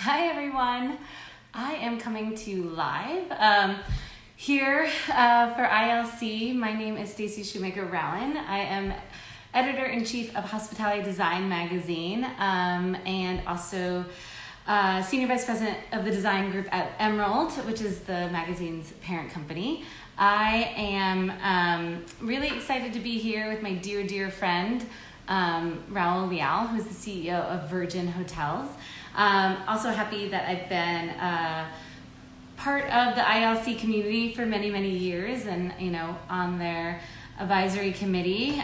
Hi everyone. I am coming to you live here for ILC. My name is Stacy Shoemaker-Rauen. I am editor-in-chief of Hospitality Design magazine and also senior vice president of the design group at Emerald, which is the magazine's parent company. I am really excited to be here with my dear friend Raul Leal, who's the CEO of Virgin Hotels. Also happy that I've been part of the ILC community for many years, and on their advisory committee.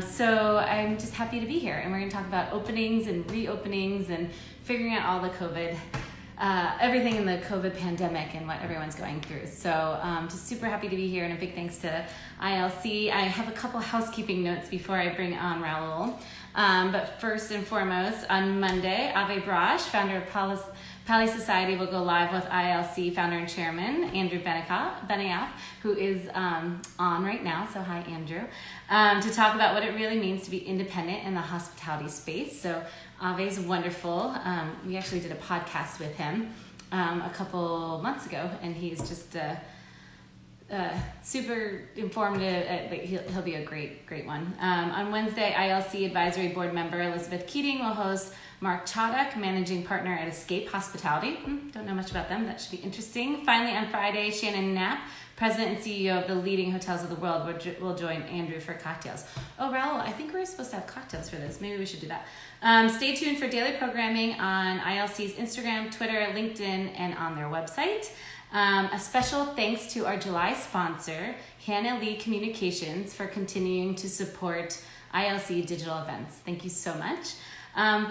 So I'm just happy to be here, and we're going to talk about openings and reopenings and figuring out all the COVID, everything in the COVID pandemic and what everyone's going through. So just super happy to be here, and a big thanks to ILC. I have a couple housekeeping notes before I bring on Raul. But first and foremost, on Monday, Ave Braj, founder of Pali Society, will go live with ILC founder and chairman, Andrew Benioff, who is on right now. So hi, Andrew, to talk about what it really means to be independent in the hospitality space. So Ave is wonderful. We actually did a podcast with him a couple months ago, and he's just super informative. He'll be a great one. On Wednesday, ILC Advisory Board member Elizabeth Keating will host Mark Chodek, managing partner at Escape Hospitality. Don't know much about them. That should be interesting. Finally, on Friday, Shannon Knapp, president and CEO of the leading hotels of the world, will join Andrew for cocktails. Oh, Raul, I think we're supposed to have cocktails for this. Maybe we should do that. Stay tuned for daily programming on ILC's Instagram, Twitter, LinkedIn, and on their website. A special thanks to our July sponsor, Hannah Lee Communications, for continuing to support ILC digital events. Thank you so much.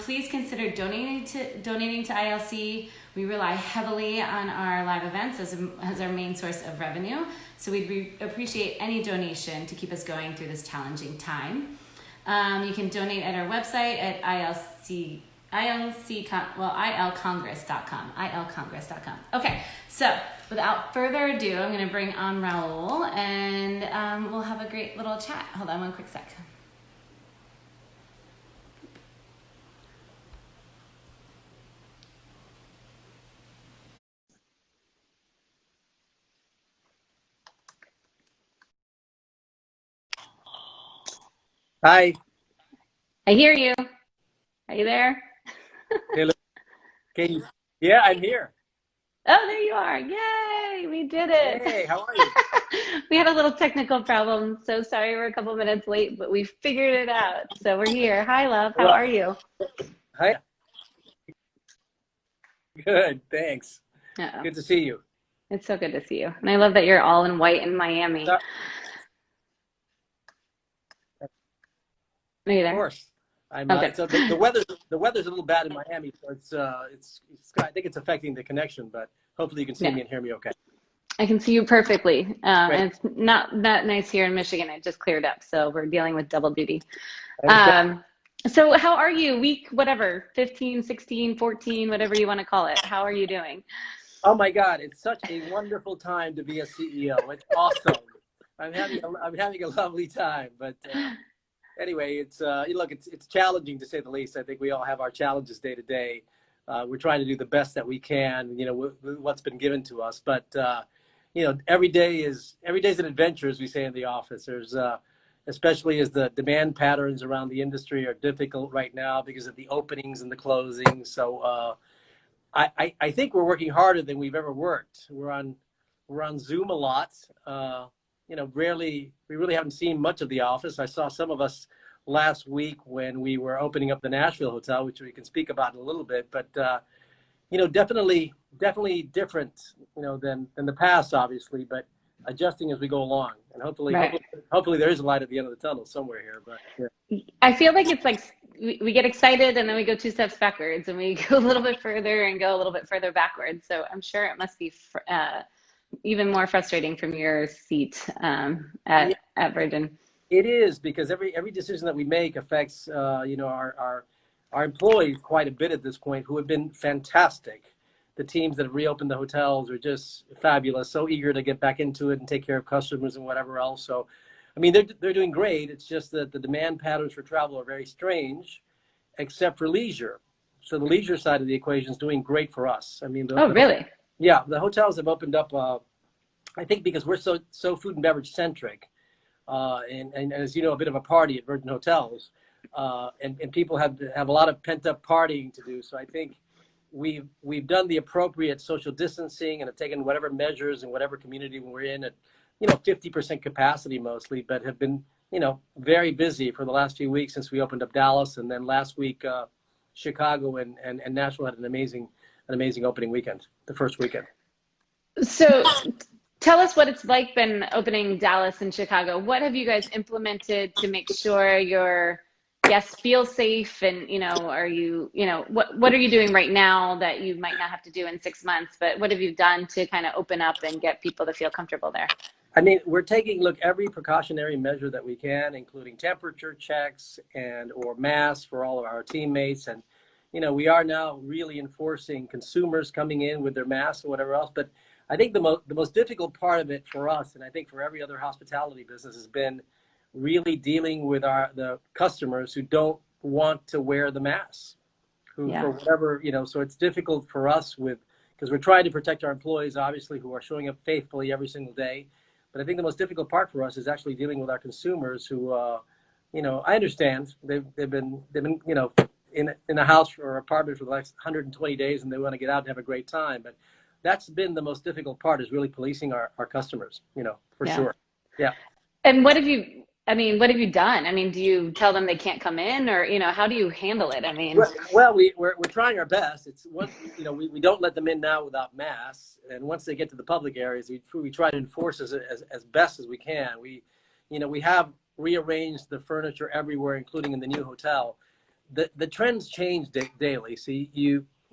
Please consider donating to ILC. We rely heavily on our live events as our main source of revenue. So we'd appreciate any donation to keep us going through this challenging time. You can donate at our website at ilcongress.com. ilcongress.com. Okay, so without further ado, I'm going to bring on Raul, and we'll have a great little chat. Hold on one quick sec. Hi. I hear you. Are you there? Hello. Can you? Yeah, I'm here. Oh, there you are. Yay, we did it. Hey, how are you? We had a little technical problem, so sorry we're a couple minutes late, but we figured it out. So we're here. Hi, love. How are you? Hi. Good, thanks. Uh-oh. Good to see you. It's so good to see you. And I love that you're all in white in Miami. Of Are you there? course. I'm. Okay. So the weather's a little bad in Miami, so it's I think it's affecting the connection, but hopefully you can see me and hear me okay. I can see you perfectly. And it's not that nice here in Michigan. It just cleared up, so we're dealing with double duty. So how are you? Week, whatever, 15, 16, 14, whatever you want to call it. How are you doing? Oh my God, it's such a wonderful time to be a CEO. It's awesome. I'm having a lovely time, but anyway, it's challenging to say the least. I think we all have our challenges day to day. We're trying to do the best that we can, with what's been given to us. But every day is an adventure, as we say in the office. There's especially as the demand patterns around the industry are difficult right now because of the openings and the closings. So I think we're working harder than we've ever worked. We're on Zoom a lot. We really haven't seen much of the office. I saw some of us last week when we were opening up the Nashville hotel, which we can speak about in a little bit, but definitely different, than the past, obviously, but adjusting as we go along, and hopefully there is a light at the end of the tunnel somewhere here. But yeah. I feel like it's like we get excited and then we go two steps backwards, and we go a little bit further and go a little bit further backwards. So I'm sure it must be even more frustrating from your seat at Virgin. It is, because every decision that we make affects our employees quite a bit at this point, who have been fantastic. The teams that have reopened the hotels are just fabulous, so eager to get back into it and take care of customers and whatever else. So, I mean, they're doing great. It's just that the demand patterns for travel are very strange, except for leisure. so the leisure side of the equation is doing great for us. I mean, Oh, really? Yeah, the hotels have opened up. I think because we're so food and beverage centric, and as you know, a bit of a party at Virgin Hotels, and people have a lot of pent up partying to do. So I think we've done the appropriate social distancing and have taken whatever measures in whatever community we're in at 50% capacity mostly, but have been very busy for the last few weeks since we opened up Dallas, and then last week Chicago and Nashville had an amazing opening weekend, the first weekend. So tell us what it's like been opening Dallas and Chicago. What have you guys implemented to make sure your guests feel safe? And, are you, what are you doing right now that you might not have to do in 6 months, but what have you done to kind of open up and get people to feel comfortable there? I mean, we're taking every precautionary measure that we can, including temperature checks or masks for all of our teammates. And, we are now really enforcing consumers coming in with their masks or whatever else. But I think the most difficult part of it for us, and I think for every other hospitality business, has been really dealing with the customers who don't want to wear the masks, for whatever, so it's difficult for us because we're trying to protect our employees, obviously, who are showing up faithfully every single day. But I think the most difficult part for us is actually dealing with our consumers who, I understand they've been in a house or apartment for the last 120 days and they want to get out and have a great time. But that's been the most difficult part, is really policing our customers, for sure. Yeah. And what have you done? I mean, do you tell them they can't come in, or, how do you handle it? I mean, well, we're trying our best. It's one, we don't let them in now without masks. And once they get to the public areas, we try to enforce as best as we can. We have rearranged the furniture everywhere, including in the new hotel. The trends change daily. So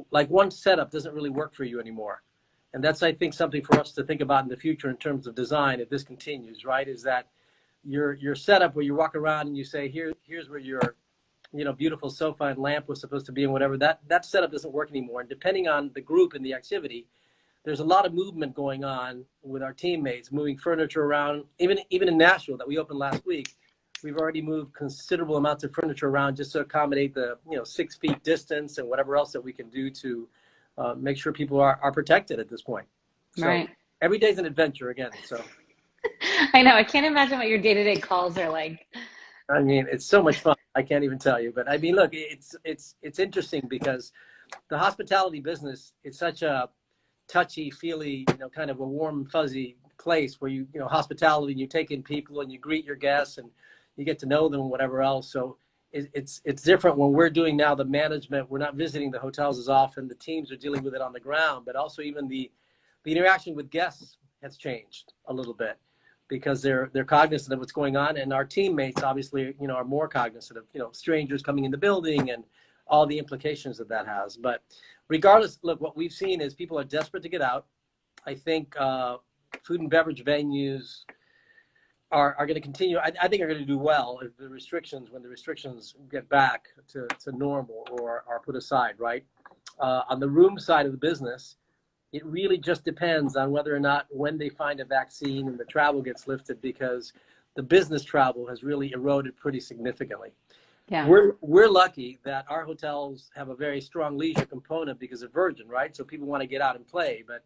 one setup doesn't really work for you anymore. And that's, I think, something for us to think about in the future in terms of design, if this continues, right? Is that your setup where you walk around and you say, here's where your beautiful sofa and lamp was supposed to be, and whatever, that setup doesn't work anymore. And depending on the group and the activity, there's a lot of movement going on with our teammates, moving furniture around. Even in Nashville that we opened last week, we've already moved considerable amounts of furniture around just to accommodate the 6 feet distance and whatever else that we can do to make sure people are protected at this point. So right. Every day's an adventure again. So I know. I can't imagine what your day-to-day calls are like. I mean, it's so much fun. I can't even tell you. But I mean, look, it's interesting because the hospitality business is such a touchy-feely, kind of a warm, fuzzy place where hospitality, and you take in people and you greet your guests and you get to know them and whatever else. So it's different when we're doing now the management. We're not visiting the hotels as often. The teams are dealing with it on the ground, but also even the interaction with guests has changed a little bit because they're cognizant of what's going on, and our teammates obviously are more cognizant of strangers coming in the building and all the implications that has. But regardless, look, what we've seen is people are desperate to get out. I think food and beverage venues are going to continue. I think are going to do well if when the restrictions get back to normal or are put aside, right? On the room side of the business, it really just depends on whether or not when they find a vaccine and the travel gets lifted, because the business travel has really eroded pretty significantly. Yeah. We're lucky that our hotels have a very strong leisure component because of Virgin, right? So people want to get out and play. But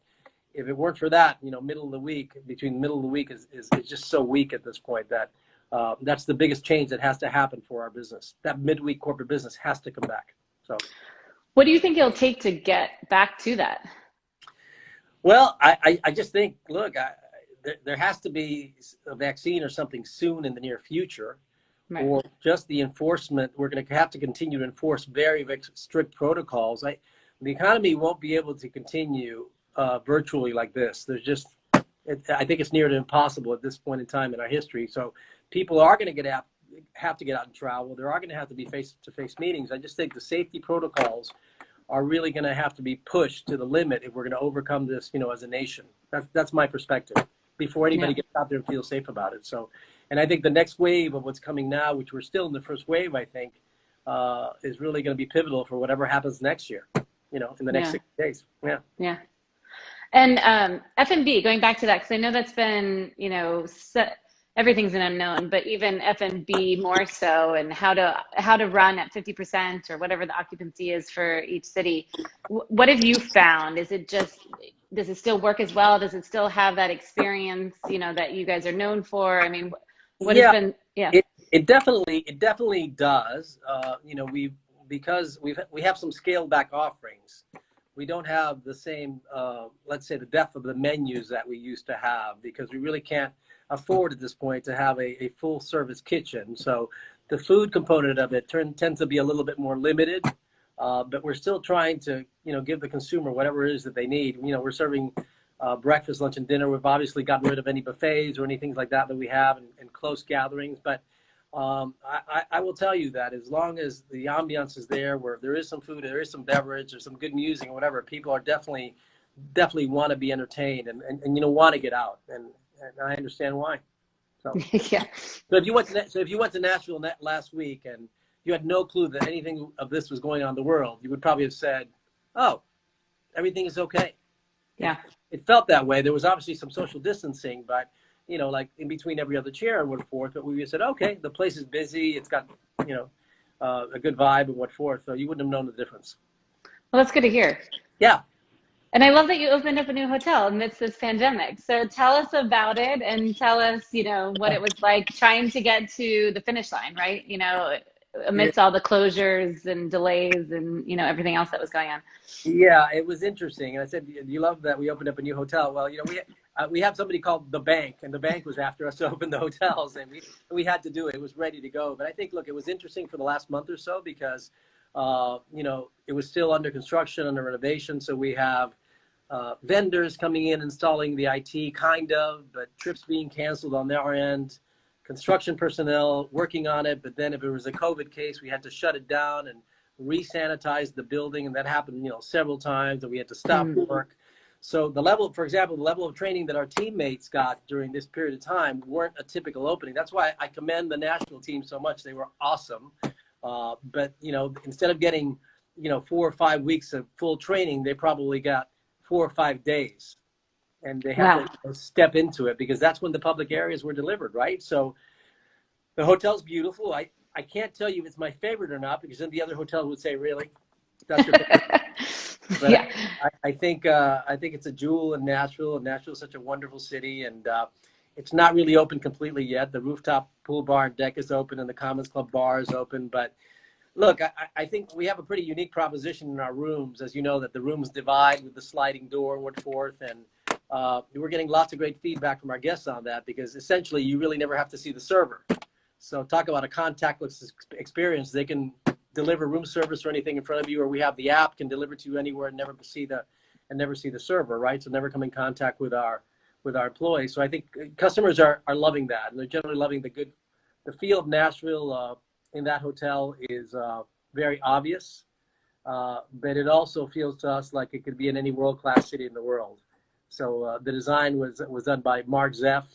if it weren't for that, middle of the week is just so weak at this point that that's the biggest change that has to happen for our business. That midweek corporate business has to come back. So what do you think it'll take to get back to that? Well, I just think, look, there has to be a vaccine or something soon in the near future, right? Or just the enforcement. We're going to have to continue to enforce very, very strict protocols. The economy won't be able to continue virtually like this. I think it's near to impossible at this point in time in our history. So people are going to have to get out and travel. There are going to have to be face-to-face meetings. I just think the safety protocols are really going to have to be pushed to the limit if we're going to overcome this, as a nation. That's my perspective, before anybody gets out there and feels safe about it. So, and I think the next wave of what's coming now, which we're still in the first wave, I think, is really going to be pivotal for whatever happens next year, in the next 6 days. Yeah. Yeah. And F&B, going back to that, because I know that's been, everything's an unknown, but even F&B more so, and how to run at 50% or whatever the occupancy is for each city. What have you found? Is it just, does it still work as well? Does it still have that experience, you know, that you guys are known for? I mean, what has Yeah, been, yeah. it definitely does. You know, because we have some scaled back offerings. We don't have the same, let's say, the depth of the menus that we used to have, because we really can't afford at this point to have a full service kitchen. So the food component of it tends to be a little bit more limited, but we're still trying to, you know, give the consumer whatever it is that they need. You know, we're serving breakfast, lunch, and dinner. We've obviously gotten rid of any buffets or anything like that we have in close gatherings. But I will tell you that as long as the ambiance is there, where there is some food, there is some beverage, or some good music or whatever, people are definitely want to be entertained and you know, want to get out, and I understand why. So Yeah. so if you went to Nashville last week and you had no clue that anything of this was going on in the world, you would probably have said, "Oh, everything is okay." Yeah. It felt that way. There was obviously some social distancing, but you know, like in between every other chair and what forth. But we said, okay, the place is busy. It's got, you know, a good vibe and what forth. So you wouldn't have known the difference. Well, that's good to hear. Yeah. And I love that you opened up a new hotel amidst this pandemic. So tell us about it and tell us, you know, what it was like trying to get to the finish line, right? You know, amidst all the closures and delays and, you know, everything else that was going on. Yeah, it was interesting. And I said, "Do you love that we opened up a new hotel?" Well, you know, we have somebody called the bank, and the bank was after us to open the hotels, and we had to do it. It was ready to go. But I think, look, it was interesting for the last month or so because, you know, it was still under construction, under renovation. So we have vendors coming in, installing the IT, kind of, but trips being canceled on their end, construction personnel working on it. But then if it was a COVID case, we had to shut it down and re-sanitize the building, and that happened, you know, several times, and we had to stop work. So the level, for example, the level of training that our teammates got during this period of time weren't a typical opening. That's why I commend the national team so much. They were awesome. But, you know, instead of getting, you know, 4 or 5 weeks of full training, they probably got 4 or 5 days, and they had to step into it because that's when the public areas were delivered, right? So the hotel's beautiful. I can't tell you if it's my favorite or not, because then the other hotel would say, "Really, that's your favorite?" But Yeah. I think it's a jewel in Nashville, and Nashville is such a wonderful city, and it's not really open completely yet. The rooftop pool bar and deck is open, and the Commons Club bar is open. But look, I think we have a pretty unique proposition in our rooms, as you know, that the rooms divide with the sliding door and what forth, and we're getting lots of great feedback from our guests on that, because essentially you really never have to see the server. So talk about a contactless experience. They can deliver room service or anything in front of you, or we have the app can deliver to you anywhere and never see the server, right? So never come in contact with our employees. So I think customers are loving that, and they're generally loving the feel of Nashville in that hotel is very obvious, but it also feels to us like it could be in any world-class city in the world. So the design was done by Mark Zeff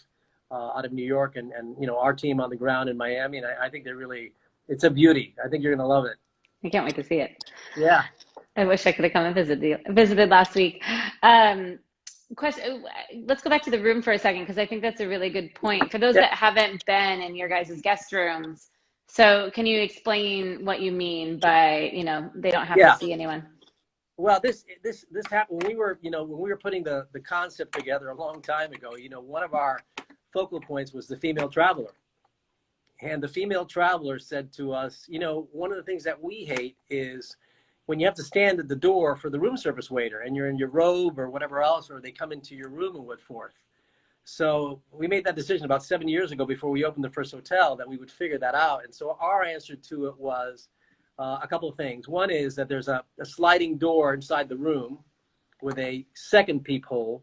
out of New York, and you know, our team on the ground in Miami, and I think it's a beauty. I think you're gonna love it. I can't wait to see it. Yeah. I wish I could have come and visited last week. Question. Let's go back to the room for a second, because I think that's a really good point for those that haven't been in your guys' guest rooms. So can you explain what you mean by, you know, they don't have to see anyone? Well, this happened when we were putting the concept together a long time ago. You know, one of our focal points was the female traveler. And the female traveler said to us, you know, one of the things that we hate is when you have to stand at the door for the room service waiter and you're in your robe or whatever else, or they come into your room and what forth. So we made that decision about 7 years ago before we opened the first hotel that we would figure that out. And so our answer to it was a couple of things. One is that there's a sliding door inside the room with a second peephole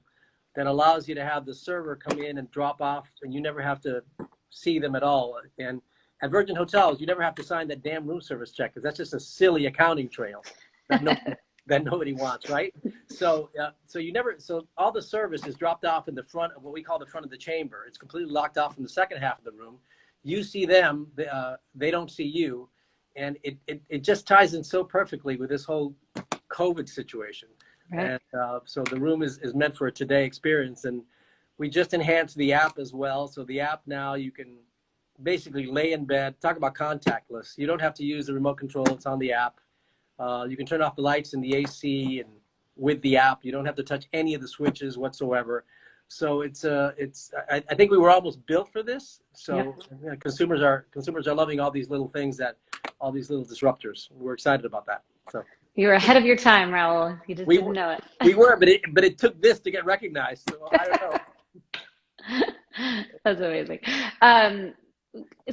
that allows you to have the server come in and drop off, and you never have to see them at all. And at Virgin Hotels, you never have to sign that damn room service check, because that's just a silly accounting trail that nobody wants, right? So so all the service is dropped off in the front of what we call the front of the chamber. It's completely locked off from the second half of the room. You see them, they don't see you, and it just ties in so perfectly with this whole COVID situation. Right. And so the room is meant for a today experience, and We just enhanced the app as well. So the app now you can basically lay in bed, talk about contactless. You don't have to use the remote control. It's on the app. You can turn off the lights and the AC and with the app. You don't have to touch any of the switches whatsoever. So I think we were almost built for this. So consumers are loving all these little things, all these little disruptors. We're excited about that. So you were ahead of your time, Raul. You just didn't know it. We were, but it took this to get recognized. So I don't know. That's amazing.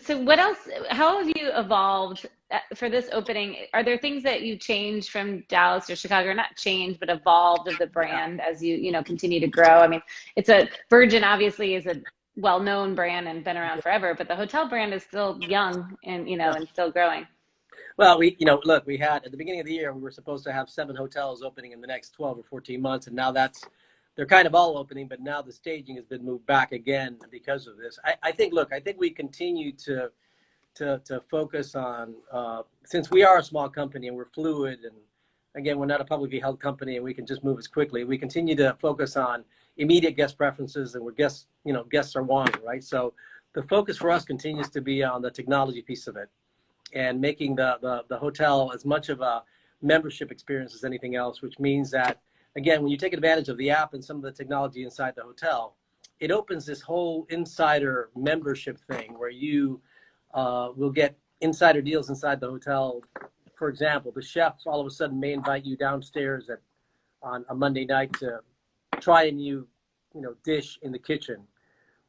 So what else, how have you evolved for this opening? Are there things that you changed from Dallas or Chicago, or not changed, but evolved of the brand as you continue to grow? I mean, Virgin obviously is a well-known brand and been around forever, but the hotel brand is still young and, and still growing. Well, look, we had at the beginning of the year, we were supposed to have 7 hotels opening in the next 12 or 14 months. And now they're kind of all opening, but now the staging has been moved back again because of this. I think we continue to focus on, since we are a small company and we're fluid, and again, we're not a publicly held company and we can just move as quickly. We continue to focus on immediate guest preferences and where guests are wanting, right? So the focus for us continues to be on the technology piece of it and making the hotel as much of a membership experience as anything else, which means that, again, when you take advantage of the app and some of the technology inside the hotel, it opens this whole insider membership thing where you will get insider deals inside the hotel. For example, the chefs all of a sudden may invite you downstairs on a Monday night to try a new, dish in the kitchen,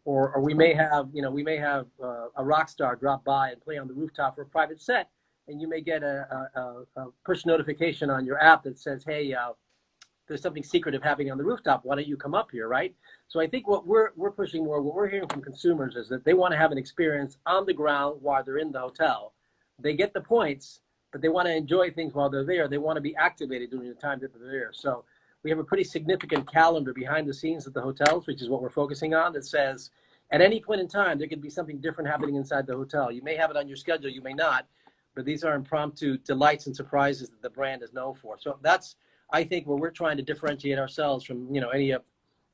or we may have a rock star drop by and play on the rooftop for a private set, and you may get a push notification on your app that says, hey, there's something secretive happening on the rooftop. Why don't you come up here, right? So I think what we're pushing more, what we're hearing from consumers is that they want to have an experience on the ground while they're in the hotel. They get the points, but they want to enjoy things while they're there. They want to be activated during the time that they're there. So we have a pretty significant calendar behind the scenes at the hotels, which is what we're focusing on, that says at any point in time, there could be something different happening inside the hotel. You may have it on your schedule, you may not, but these are impromptu delights and surprises that the brand is known for. So that's, I think, where we're trying to differentiate ourselves from, any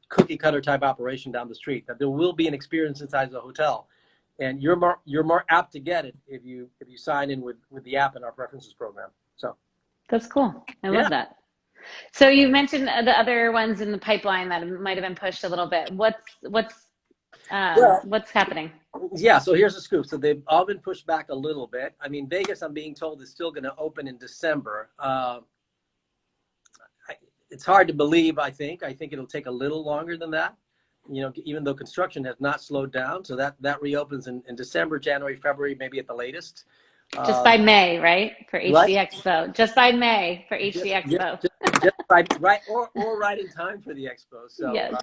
cookie cutter type operation down the street, that there will be an experience inside the hotel. And you're more apt to get it if you sign in with the app in our preferences program. So that's cool. I love that. So you mentioned the other ones in the pipeline that might have been pushed a little bit. What's happening? Yeah, so here's the scoop. So they've all been pushed back a little bit. I mean, Vegas, I'm being told, is still going to open in December. It's hard to believe, I think. I think it'll take a little longer than that, even though construction has not slowed down. So that reopens in December, January, February, maybe at the latest. Just by May, right? For HD What? Expo. Just by May for HD Expo. Just right, or right in time for the expo. So yes.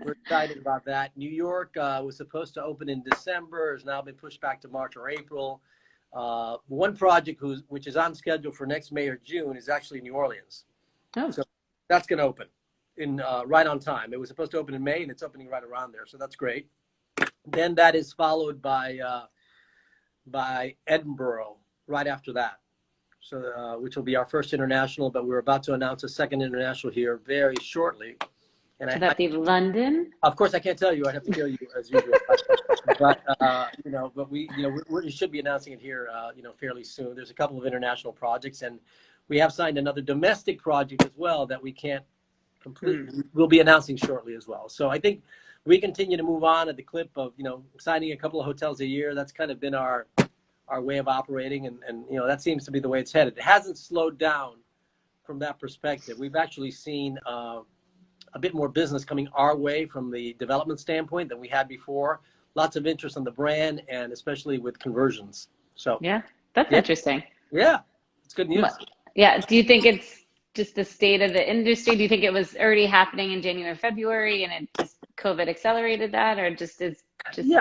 We're excited about that. New York was supposed to open in December, has now been pushed back to March or April. One project which is on schedule for next May or June is actually New Orleans. Oh. So that's going to open in right on time. It was supposed to open in May, and it's opening right around there. So that's great. Then that is followed by Edinburgh right after that. So which will be our first international, but we're about to announce a second international here very shortly. And Should that be London? Of course, I can't tell you. I'd have to tell you as usual. But we should be announcing it here, fairly soon. There's a couple of international projects, and we have signed another domestic project as well that we can't completely. We'll be announcing shortly as well. So I think we continue to move on at the clip of signing a couple of hotels a year. That's kind of been our way of operating, and that seems to be the way it's headed. It hasn't slowed down from that perspective. We've actually seen a bit more business coming our way from the development standpoint than we had before. Lots of interest on the brand, and especially with conversions. So yeah, that's interesting. Yeah, it's good news. Yeah. Do you think it's just the state of the industry? Do you think it was already happening in January, February, and it just COVID accelerated that, or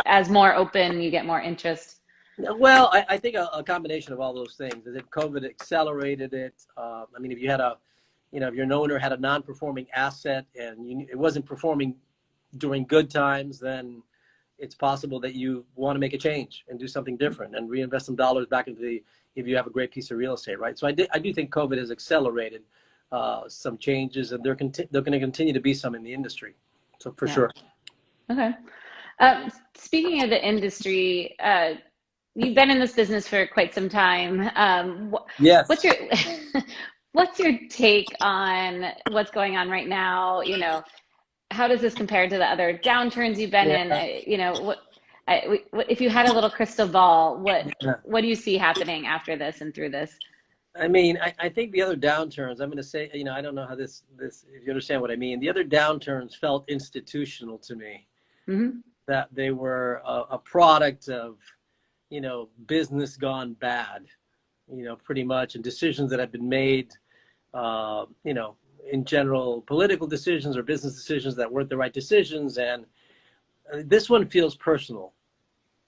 as more open, you get more interest? Well, I think a combination of all those things. If COVID accelerated it, if you had if your owner had a non-performing asset and it wasn't performing during good times, then it's possible that you want to make a change and do something different and reinvest some dollars back into if you have a great piece of real estate, right? So I do think COVID has accelerated some changes, and they're going to continue to be some in the industry. So for sure. Okay. Speaking of the industry, you've been in this business for quite some time. What's Yes. your what's your take on what's going on right now? How does this compare to the other downturns you've been in? Yeah. If you had a little crystal ball, Yeah. what do you see happening after this and through this? I mean, I think the other downturns, I'm going to say, I don't know how if you understand what I mean. The other downturns felt institutional to me, Hmm. that they were a product of, business gone bad, pretty much, and decisions that have been made, in general, political decisions or business decisions that weren't the right decisions. And this one feels personal,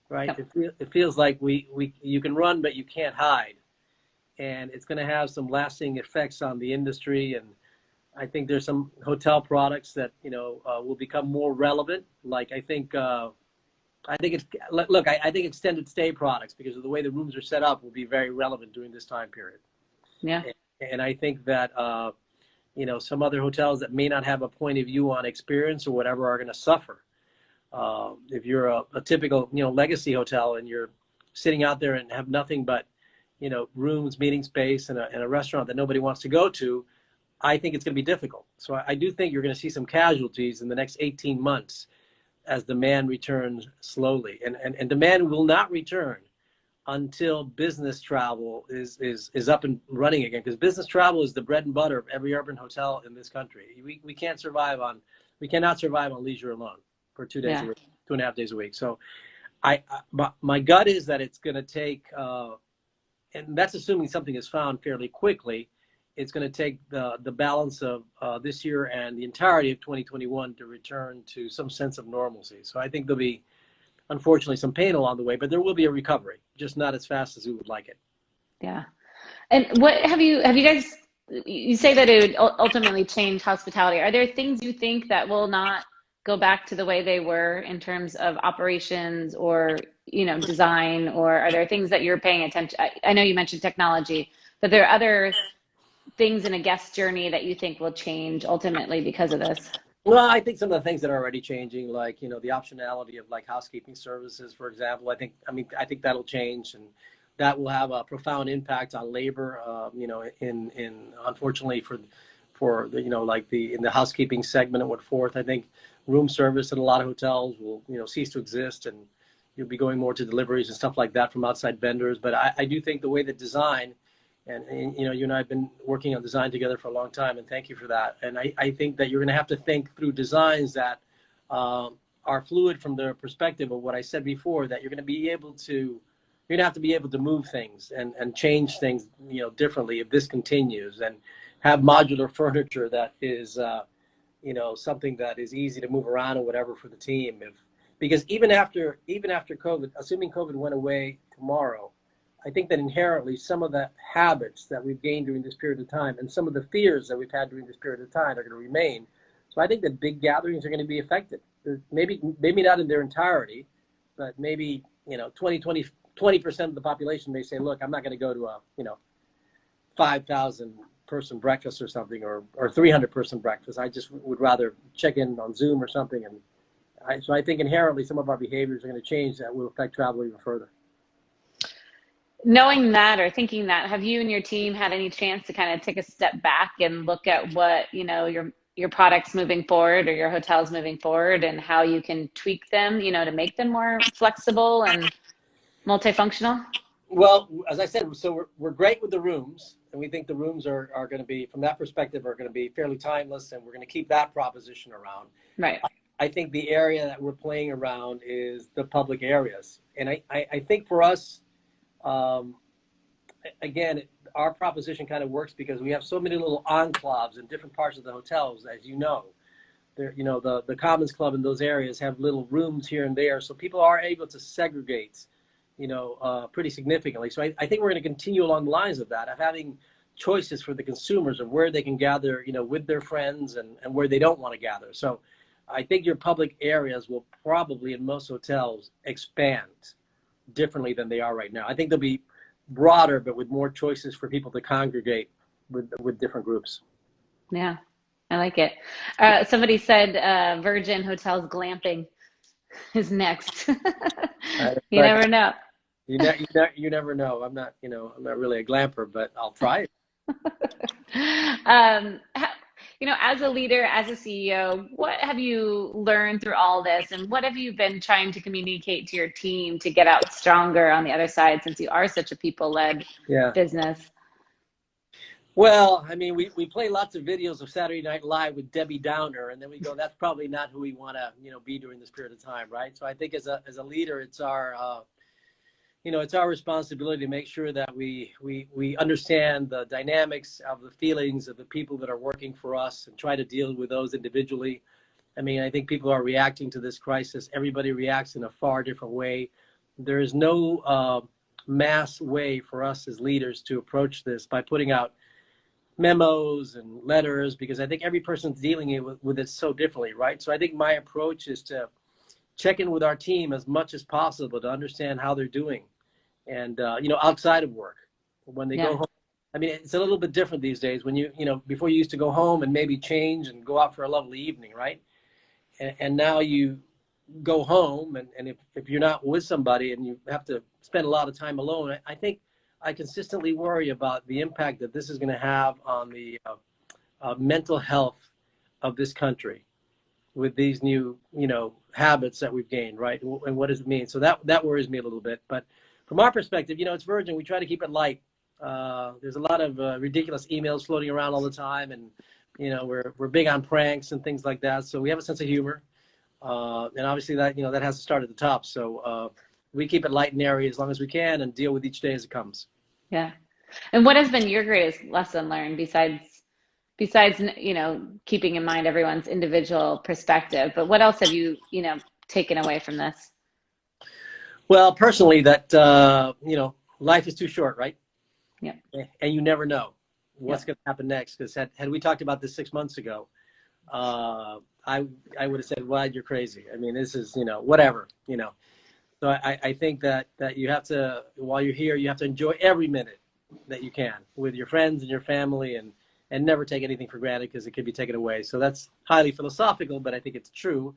right? Yep. It feels like you can run, but you can't hide. And it's going to have some lasting effects on the industry. And I think there's some hotel products that will become more relevant. Like I think extended stay products, because of the way the rooms are set up, will be very relevant during this time period. Yeah. And I think that some other hotels that may not have a point of view on experience or whatever are going to suffer. If you're a typical legacy hotel and you're sitting out there and have nothing but rooms, meeting space, and a restaurant that nobody wants to go to, I think it's going to be difficult. So I do think you're going to see some casualties in the next 18 months as demand returns slowly. And demand will not return until business travel is up and running again, because business travel is the bread and butter of every urban hotel in this country. We cannot survive on leisure alone for 2 days Yeah. a week, 2.5 days a week. So my gut is that it's going to take, and that's assuming something is found fairly quickly. It's going to take the balance of this year and the entirety of 2021 to return to some sense of normalcy. So I think there'll be, unfortunately, some pain along the way, but there will be a recovery, just not as fast as we would like it. Yeah. And what have you guys, you say that it would ultimately change hospitality. Are there things you think that will not go back to the way they were in terms of operations or, design, or are there things that you're paying attention? I know you mentioned technology, but there are other things in a guest journey that you think will change ultimately because of this? Well, I think some of the things that are already changing, like the optionality of like housekeeping services, for example. I think that'll change, and that will have a profound impact on labor. In unfortunately for the like in the housekeeping segment and what forth. I think room service at a lot of hotels will cease to exist, and you'll be going more to deliveries and stuff like that from outside vendors. But I do think the way that design, and you and I have been working on design together for a long time, and thank you for that. And I think that you're going to have to think through designs that are fluid from the perspective of what I said before, that you're going to have to be able to move things and change things differently if this continues, and have modular furniture that is something that is easy to move around or whatever for the team. Because even after COVID, assuming COVID went away tomorrow, I think that inherently some of the habits that we've gained during this period of time and some of the fears that we've had during this period of time are going to remain. So I think that big gatherings are going to be affected. Maybe not in their entirety, but maybe 20% of the population may say, look, I'm not going to go to a 5,000 person breakfast or something, or 300 person breakfast. I just would rather check in on Zoom or something. So I think inherently some of our behaviors are going to change that will affect travel even further. Knowing that or thinking that, have you and your team had any chance to kind of take a step back and look at what, your products moving forward or your hotels moving forward, and how you can tweak them, to make them more flexible and multifunctional? Well, as I said, so we're great with the rooms, and we think the rooms are going to be, from that perspective, are going to be fairly timeless, and we're going to keep that proposition around. Right. I think the area that we're playing around is the public areas. And I think for us, again, our proposition kind of works because we have so many little enclaves in different parts of the hotels, as you know. There, the Commons Club in those areas have little rooms here and there, so people are able to segregate, pretty significantly. So I think we're going to continue along the lines of that, of having choices for the consumers of where they can gather, with their friends, and where they don't want to gather. So I think your public areas will probably, in most hotels, expand differently than they are right now. I think they'll be broader, but with more choices for people to congregate with different groups. Yeah, I like it. Somebody said Virgin Hotels glamping. is next. Right? You never know. You never know. I'm not, I'm not really a glamper, but I'll try it. How, as a leader, as a CEO, what have you learned through all this, and what have you been trying to communicate to your team to get out stronger on the other side, since you are such a people-led Yeah. business? Well, I mean, we play lots of videos of Saturday Night Live with Debbie Downer, and then we go, that's probably not who we want to, be during this period of time, right? So I think as a leader, it's our, it's our responsibility to make sure that we understand the dynamics of the feelings of the people that are working for us and try to deal with those individually. I mean, I think people are reacting to this crisis. Everybody reacts in a far different way. There is no mass way for us as leaders to approach this by putting out memos and letters, because I think every person's dealing with it so differently, right? So I think my approach is to check in with our team as much as possible to understand how they're doing. And, outside of work, when they go home, I mean, it's a little bit different these days when before you used to go home and maybe change and go out for a lovely evening, right? And now you go home, and if you're not with somebody and you have to spend a lot of time alone, I think I consistently worry about the impact that this is going to have on the mental health of this country with these new, habits that we've gained, right? And what does it mean? So that worries me a little bit. But from our perspective, it's Virgin. We try to keep it light. There's a lot of ridiculous emails floating around all the time, and we're big on pranks and things like that. So we have a sense of humor, and obviously that that has to start at the top. So we keep it light and airy as long as we can, and deal with each day as it comes. Yeah. And what has been your greatest lesson learned besides keeping in mind everyone's individual perspective? But what else have you taken away from this? Well, personally, that life is too short, right? Yeah. And you never know what's going to happen next. Because had we talked about this 6 months ago, I would have said, "Well, you're crazy." I mean, this is whatever. So I think that you have to, while you're here, you have to enjoy every minute that you can with your friends and your family, and never take anything for granted, because it could be taken away. So that's highly philosophical, but I think it's true.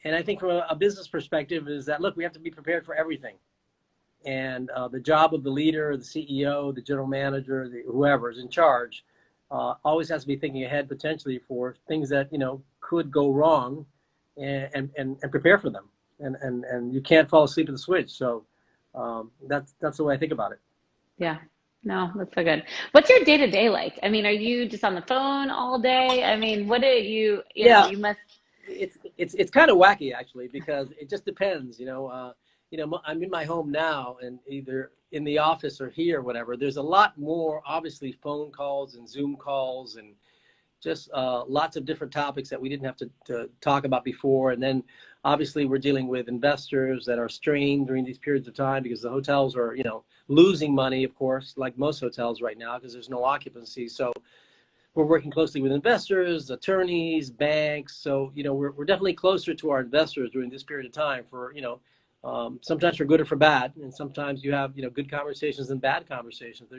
And I think from a business perspective is that, look, we have to be prepared for everything. And the job of the leader, the CEO, the general manager, whoever is in charge, always has to be thinking ahead potentially for things that, could go wrong, and prepare for them. And you can't fall asleep at the switch. So that's the way I think about it. Yeah. No, that's so good. What's your day-to-day like? I mean, are you just on the phone all day? I mean, what do you you must. It's kind of wacky, actually, because it just depends. I'm in my home now, and either in the office or here, whatever. There's a lot more, obviously, phone calls and Zoom calls, and just lots of different topics that we didn't have to talk about before. And then obviously we're dealing with investors that are strained during these periods of time, because the hotels are, losing money, of course, like most hotels right now, because there's no occupancy. So we're working closely with investors, attorneys, banks. So, we're definitely closer to our investors during this period of time for, sometimes for good or for bad. And sometimes you have, good conversations and bad conversations.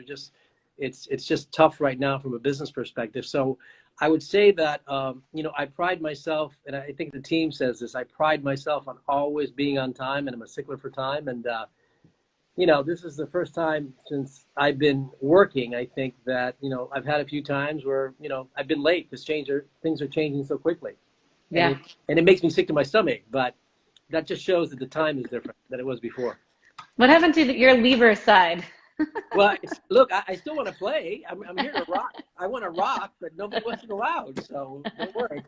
It's just tough right now from a business perspective. So I would say that, I pride myself, and I think the team says this, I pride myself on always being on time, and I'm a stickler for time. And, this is the first time since I've been working, I think, that, I've had a few times where, I've been late because things are changing so quickly. Yeah. And it makes me sick to my stomach, but that just shows that the time is different than it was before. What happened to your Libra side? Well, look, I still want to play. I'm here to rock. I want to rock, but nobody wants to go out, so don't worry.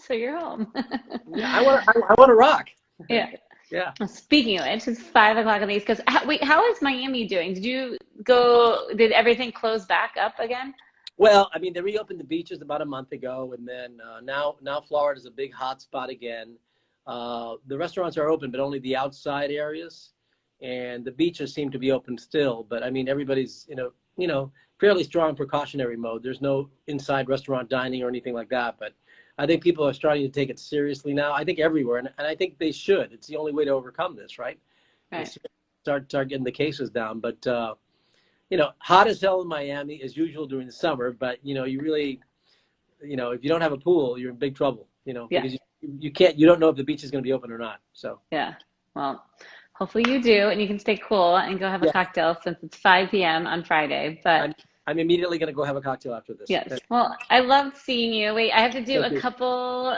So you're home. Yeah, I want to rock. Yeah. Yeah. Speaking of which, it's 5 o'clock on the East Coast. Wait, how is Miami doing? Did everything close back up again? Well, I mean, they reopened the beaches about a month ago, and then now Florida's a big hot spot again. The restaurants are open, but only the outside areas, and the beaches seem to be open still. But I mean, everybody's fairly strong precautionary mode. There's no inside restaurant dining or anything like that, but I think people are starting to take it seriously now. I think everywhere, and I think they should. It's the only way to overcome this, right? Right. Start getting the cases down. But hot as hell in Miami as usual during the summer. But you really, if you don't have a pool, you're in big trouble. Yeah. Because you don't know if the beach is going to be open or not. So Yeah. Well, hopefully you do, and you can stay cool and go have a yeah, cocktail since it's 5 p.m. on Friday. But I'm immediately going to go have a cocktail after this. yes. Well, I loved seeing you. Wait, I have to do Thank a you. couple.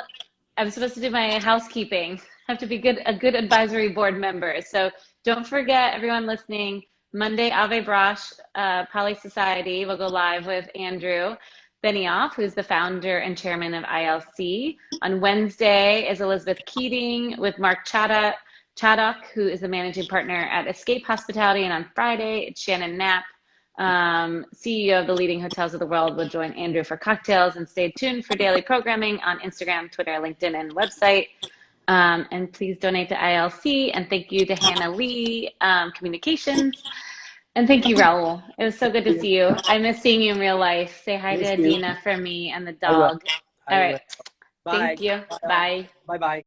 I'm supposed to do my housekeeping. I have to be a good advisory board member. So don't forget, everyone listening, Monday, Ave Brosh, Poly Society will go live with Andrew Benioff, who's the founder and chairman of ILC. On Wednesday is Elizabeth Keating with Mark Chaddock, who is the managing partner at Escape Hospitality. And on Friday, it's Shannon Knapp, CEO of the leading hotels of the world, will join Andrew for cocktails. And stay tuned for daily programming on Instagram, Twitter, LinkedIn, and website. And please donate to ILC. And thank you to Hannah Lee, Communications. And thank you, Raul. It was so good to see you. I miss seeing you in real life. Say hi to Adina for me and the dog. I will. All right. Bye. Thank you. Bye. Bye-bye.